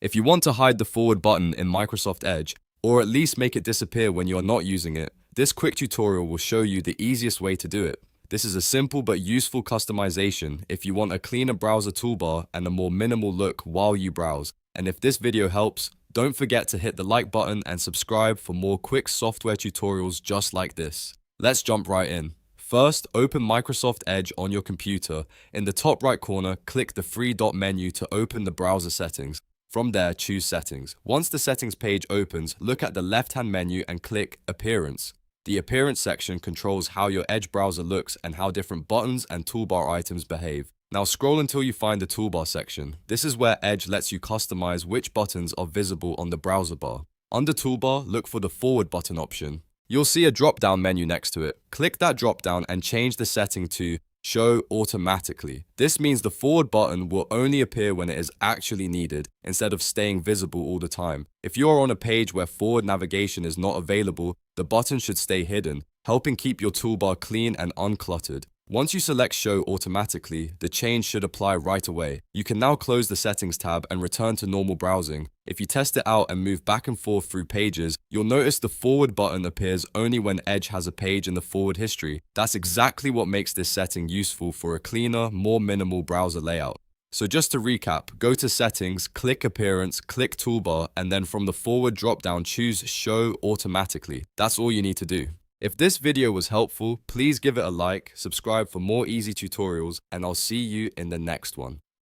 If you want to hide the forward button in Microsoft Edge, or at least make it disappear when you're not using it, this quick tutorial will show you the easiest way to do it. This is a simple but useful customization if you want a cleaner browser toolbar and a more minimal look while you browse. And if this video helps, don't forget to hit the like button and subscribe for more quick software tutorials just like this. Let's jump right in. First, open Microsoft Edge on your computer. In the top right corner, click the three dot menu to open the browser settings. From there, choose Settings. Once the Settings page opens, look at the left-hand menu and click Appearance. The Appearance section controls how your Edge browser looks and how different buttons and toolbar items behave. Now scroll until you find the Toolbar section. This is where Edge lets you customize which buttons are visible on the browser bar. Under Toolbar, look for the Forward button option. You'll see a drop-down menu next to it. Click that drop-down and change the setting to Show Automatically. This means the forward button will only appear when it is actually needed, instead of staying visible all the time. If you are on a page where forward navigation is not available, the button should stay hidden, helping keep your toolbar clean and uncluttered. Once you select Show Automatically, the change should apply right away. You can now close the Settings tab and return to normal browsing. If you test it out and move back and forth through pages, you'll notice the Forward button appears only when Edge has a page in the forward history. That's exactly what makes this setting useful for a cleaner, more minimal browser layout. So just to recap, go to Settings, click Appearance, click Toolbar, and then from the Forward drop-down, choose Show Automatically. That's all you need to do. If this video was helpful, please give it a like, subscribe for more easy tutorials, and I'll see you in the next one.